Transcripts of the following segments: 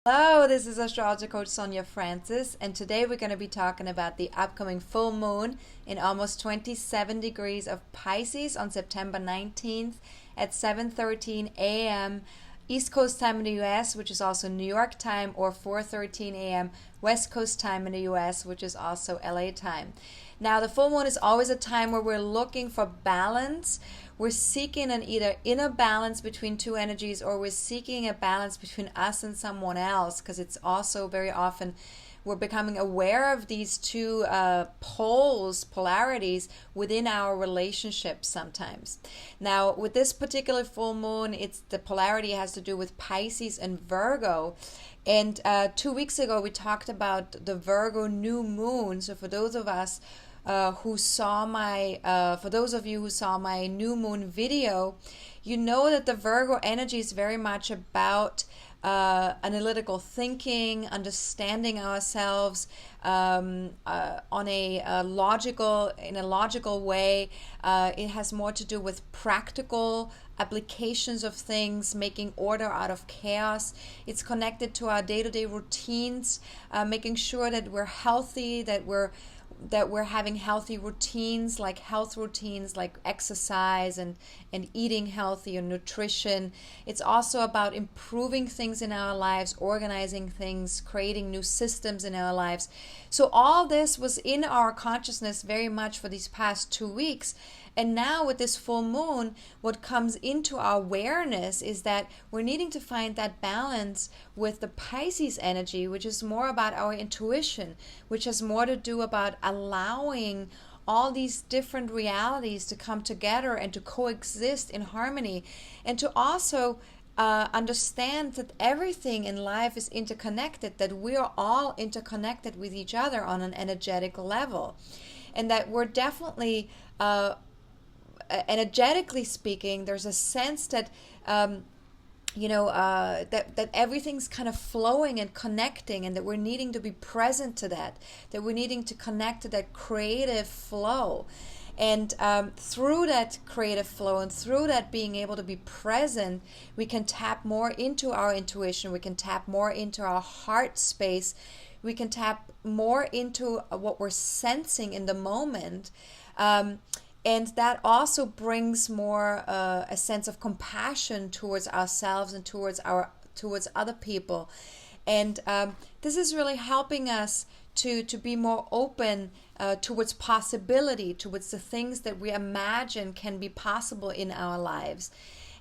Hello, this is AstrologerCoach Sonja Francis, and today we're going to be talking about the upcoming full moon in almost 27 degrees of Pisces on September 19th at 7:13 a.m. East Coast time in the US, which is also New York time, or 4:13 a.m. West Coast time in the US, which is also LA time. Now, the full moon is always a time where we're looking for balance. We're seeking an either inner balance between two energies, or we're seeking a balance between us and someone else, because it's also very often we're becoming aware of these two polarities within our relationships sometimes. Now, with this particular full moon, the polarity has to do with Pisces and Virgo. And 2 weeks ago, we talked about the Virgo new moon. So for those of us for those of you who saw my new moon video, you know that the Virgo energy is very much about analytical thinking, understanding ourselves in a logical way. It has more to do with practical applications of things, making order out of chaos. It's connected to our day-to-day routines, making sure that we're healthy, that we're having healthy routines, like health routines like exercise and eating healthy or nutrition. It's also about improving things in our lives, organizing things, creating new systems in our lives. So all this was in our consciousness very much for these past 2 weeks. And now with this full moon, what comes into our awareness is that we're needing to find that balance with the Pisces energy, which is more about our intuition, which has more to do about allowing all these different realities to come together and to coexist in harmony, and to also understand that everything in life is interconnected, that we are all interconnected with each other on an energetic level, and that we're definitely energetically speaking, there's a sense that that everything's kind of flowing and connecting, and that we're needing to be present to that we're needing to connect to that creative flow. And through that creative flow and through that being able to be present, we can tap more into our intuition, we can tap more into our heart space, we can tap more into what we're sensing in the moment. And that also brings more a sense of compassion towards ourselves and towards other people. And this is really helping us to be more open towards possibility, towards the things that we imagine can be possible in our lives.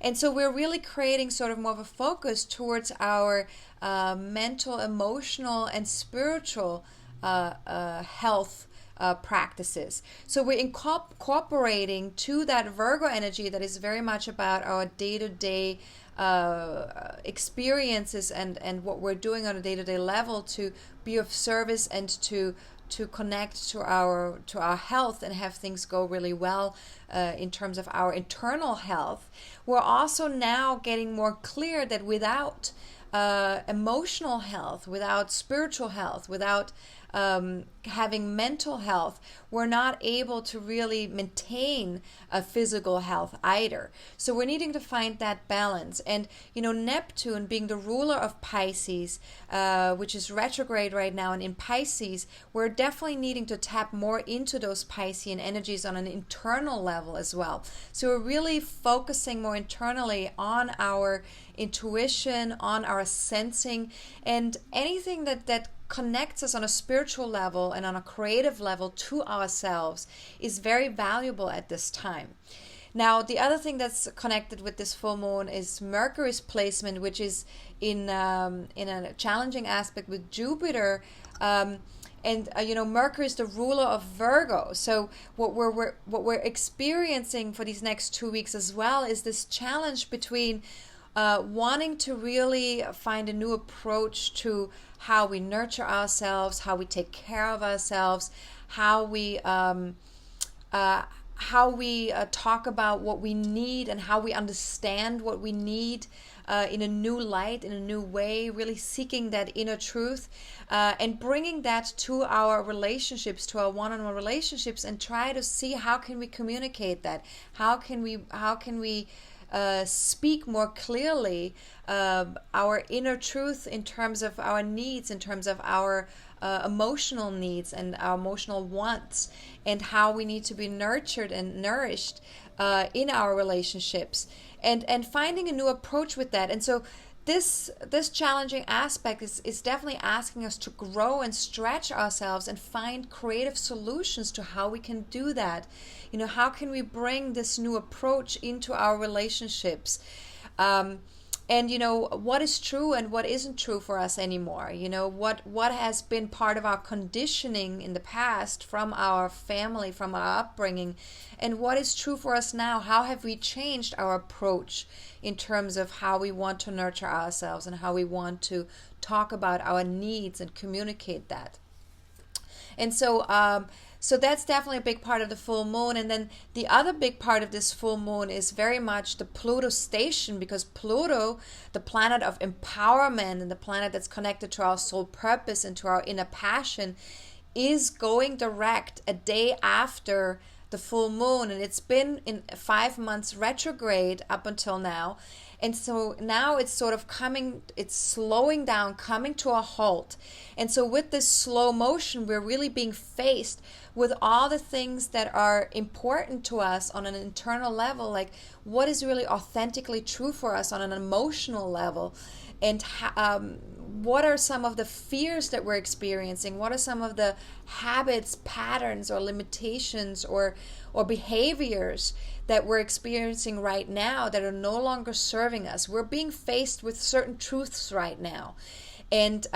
And so we're really creating sort of more of a focus towards our mental, emotional, and spiritual health practices. So we're incorporating to that Virgo energy that is very much about our day-to-day experiences and what we're doing on a day-to-day level to be of service and to connect to our health and have things go really well in terms of our internal health. We're also now getting more clear that without emotional health, without spiritual health, without having mental health, we're not able to really maintain a physical health either. So we're needing to find that balance. And Neptune, being the ruler of Pisces, which is retrograde right now, and in Pisces, we're definitely needing to tap more into those Piscean energies on an internal level as well. So we're really focusing more internally on our intuition, on our sensing, and anything that connects us on a spiritual level and on a creative level to ourselves is very valuable at this time. Now, the other thing that's connected with this full moon is Mercury's placement, which is in a challenging aspect with Jupiter. Mercury is the ruler of Virgo. So what we're experiencing for these next 2 weeks as well is this challenge between wanting to really find a new approach to how we nurture ourselves, how we take care of ourselves, how we talk about what we need and how we understand what we need in a new light, in a new way, really seeking that inner truth and bringing that to our relationships, to our one-on-one relationships, and try to see how can we communicate that, how can we speak more clearly our inner truth in terms of our needs, in terms of our emotional needs and our emotional wants, and how we need to be nurtured and nourished in our relationships, and finding a new approach with that. And so this challenging aspect is definitely asking us to grow and stretch ourselves and find creative solutions to how we can do that. How can we bring this new approach into our relationships? And what is true and what isn't true for us anymore. What has been part of our conditioning in the past from our family, from our upbringing, and what is true for us now. How have we changed our approach in terms of how we want to nurture ourselves and how we want to talk about our needs and communicate that? And so that's definitely a big part of the full moon. And then the other big part of this full moon is very much the Pluto station, because Pluto, the planet of empowerment and the planet that's connected to our soul purpose and to our inner passion, is going direct a day after the full moon. And it's been in 5 months retrograde up until now. And so now it's sort of it's slowing down, coming to a halt. And so with this slow motion, we're really being faced with all the things that are important to us on an internal level, like what is really authentically true for us on an emotional level, and what are some of the fears that we're experiencing? What are some of the habits, patterns, or limitations or behaviors that we're experiencing right now that are no longer serving us? We're being faced with certain truths right now. And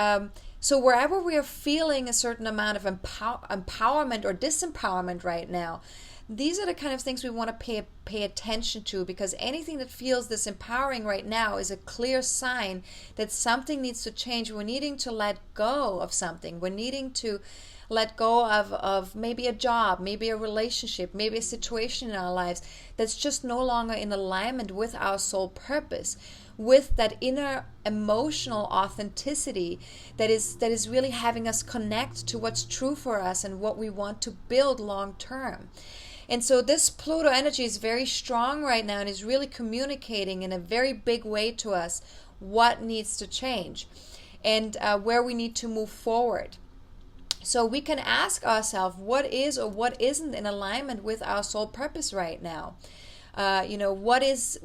so wherever we are feeling a certain amount of empowerment or disempowerment right now, these are the kind of things we want to pay attention to, because anything that feels disempowering right now is a clear sign that something needs to change. We're needing to let go of something. We're needing to let go of maybe a job, maybe a relationship, maybe a situation in our lives that's just no longer in alignment with our soul purpose, with that inner emotional authenticity that is really having us connect to what's true for us and what we want to build long term. And so this Pluto energy is very strong right now and is really communicating in a very big way to us what needs to change and where we need to move forward. So we can ask ourselves what is or what isn't in alignment with our soul purpose right now. What is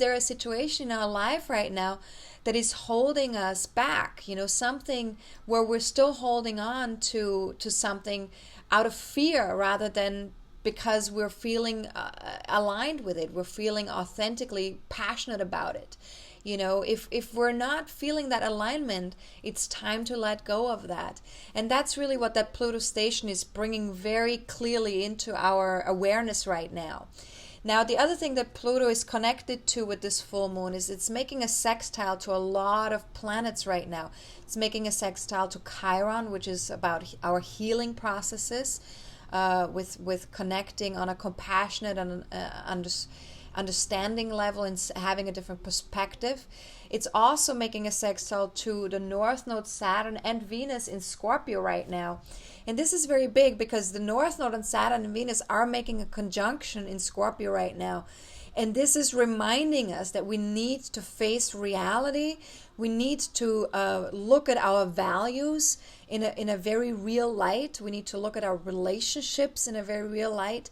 there a situation in our life right now that is holding us back? Something where we're still holding on to something out of fear rather than because we're feeling aligned with it. We're feeling authentically passionate about it. If we're not feeling that alignment, it's time to let go of that. And that's really what that Pluto station is bringing very clearly into our awareness right now. Now, the other thing that Pluto is connected to with this full moon is it's making a sextile to a lot of planets right now. It's making a sextile to Chiron, which is about our healing processes, with connecting on a compassionate and understanding level and having a different perspective. It's also making a sextile to the North Node, Saturn and Venus in Scorpio right now. And this is very big because the North Node and Saturn and Venus are making a conjunction in Scorpio right now. And this is reminding us that we need to face reality. We need to look at our values in a very real light. We need to look at our relationships in a very real light.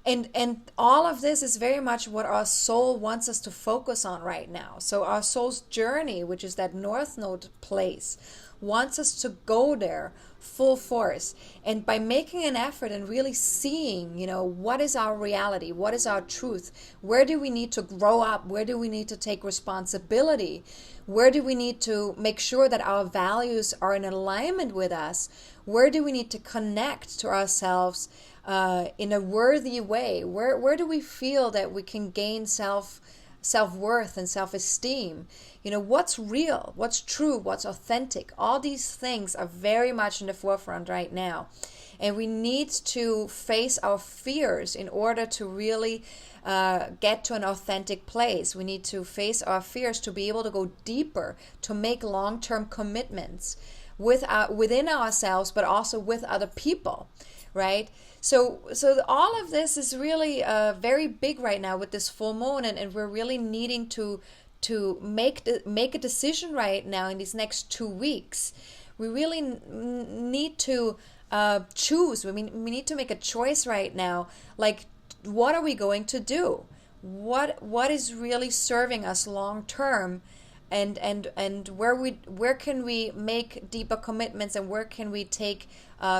And all of this is very much what our soul wants us to focus on right now. So our soul's journey, which is that North Node place, wants us to go there full force. And by making an effort and really seeing, what is our reality? What is our truth? Where do we need to grow up? Where do we need to take responsibility? Where do we need to make sure that our values are in alignment with us? Where do we need to connect to ourselves in a worthy way? Where do we feel that we can gain self-worth and self-esteem? What's real, what's true, what's authentic? All these things are very much in the forefront right now. And we need to face our fears in order to really get to an authentic place. We need to face our fears to be able to go deeper, to make long-term commitments within ourselves, but also with other people. right? All of this is really very big right now with this full moon, and we're really needing to make a decision right now in these next 2 weeks. We really need to choose. We need to make a choice right now. Like, what are we going to do? What is really serving us long term? And where can we make deeper commitments, and where can we take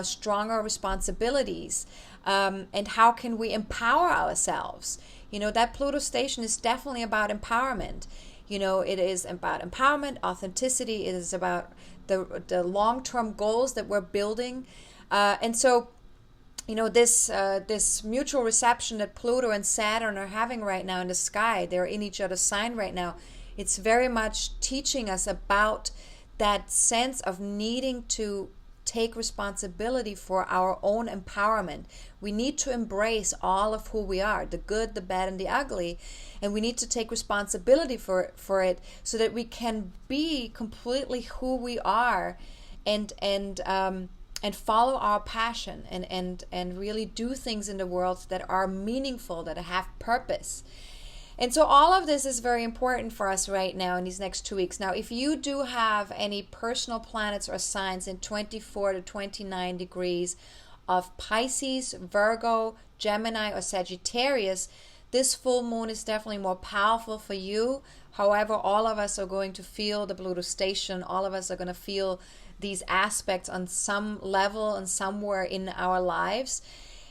stronger responsibilities, and how can we empower ourselves? That Pluto station is definitely about empowerment. It is about empowerment, authenticity. It is about the long-term goals that we're building, and so this mutual reception that Pluto and Saturn are having right now in the sky. They're in each other's sign right now. It's very much teaching us about that sense of needing to take responsibility for our own empowerment. We need to embrace all of who we are, the good, the bad, and the ugly, and we need to take responsibility for it so that we can be completely who we are, and follow our passion, and really do things in the world that are meaningful, that have purpose. And so all of this is very important for us right now in these next 2 weeks. Now, if you do have any personal planets or signs in 24 to 29 degrees of Pisces, Virgo, Gemini, or Sagittarius, this full moon is definitely more powerful for you. However, all of us are going to feel the Pluto station. All of us are going to feel these aspects on some level and somewhere in our lives.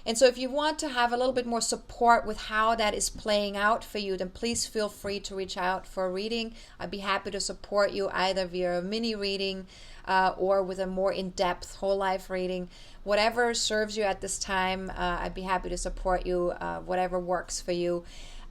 And so if you want to have a little bit more support with how that is playing out for you, then please feel free to reach out for a reading. I'd be happy to support you either via a mini reading or with a more in-depth whole life reading. Whatever serves you at this time, I'd be happy to support you, whatever works for you.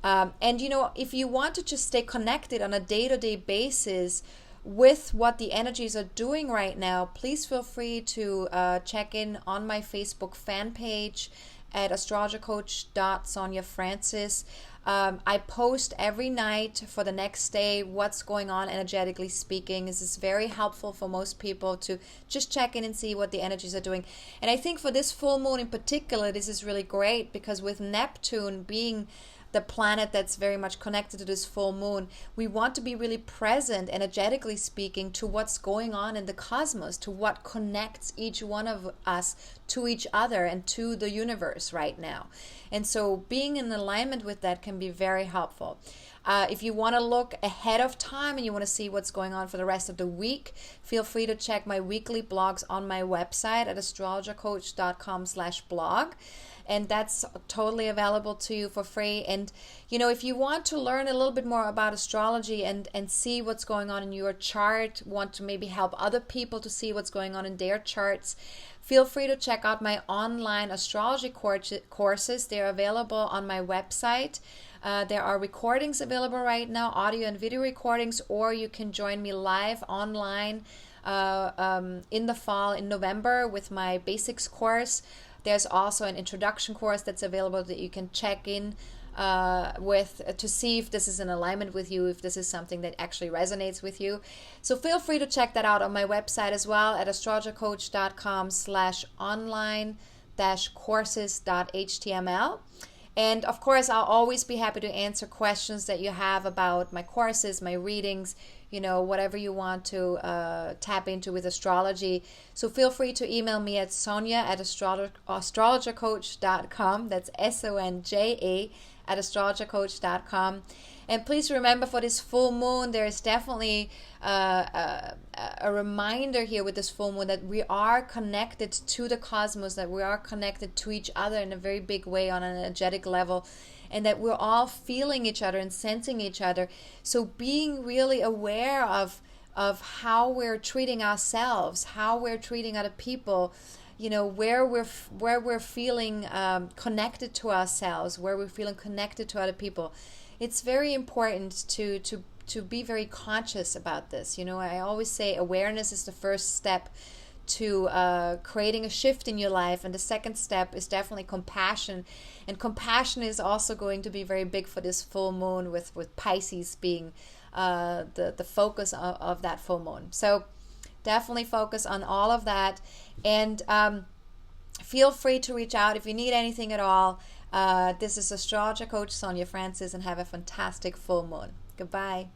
And if you want to just stay connected on a day-to-day basis with what the energies are doing right now, please feel free to check in on my Facebook fan page at AstrologerCoach.SonjaFrancis. I post every night for the next day what's going on energetically speaking. This is very helpful for most people to just check in and see what the energies are doing. And I think for this full moon in particular, this is really great because with Neptune being the planet that's very much connected to this full moon, we want to be really present, energetically speaking, to what's going on in the cosmos, to what connects each one of us to each other and to the universe right now. And so being in alignment with that can be very helpful. If you want to look ahead of time and you want to see what's going on for the rest of the week, feel free to check my weekly blogs on my website at astrologercoach.com/blog. And that's totally available to you for free. And, if you want to learn a little bit more about astrology and see what's going on in your chart, want to maybe help other people to see what's going on in their charts, feel free to check out my online astrology courses. They're available on my website. There are recordings available right now, audio and video recordings, or you can join me live online in the fall, in November, with my basics course. There's also an introduction course that's available that you can check in with to see if this is in alignment with you, if this is something that actually resonates with you. So feel free to check that out on my website as well at astrologercoach.com/online-courses.html. And of course, I'll always be happy to answer questions that you have about my courses, my readings, whatever you want to tap into with astrology. So feel free to email me at Sonja@astrologercoach.com. That's SONJA@astrologercoach.com. And please remember, for this full moon, there is definitely a reminder here with this full moon that we are connected to the cosmos, that we are connected to each other in a very big way on an energetic level, and that we're all feeling each other and sensing each other. So being really aware of how we're treating ourselves, how we're treating other people, where we're feeling connected to ourselves, where we're feeling connected to other people. It's very important to be very conscious about this. I always say awareness is the first step to creating a shift in your life, and the second step is definitely compassion. And compassion is also going to be very big for this full moon, with Pisces being the focus of that full moon. So definitely focus on all of that. And Feel free to reach out if you need anything at all. This is Astrologer Coach Sonja Francis, and have a fantastic full moon. Goodbye.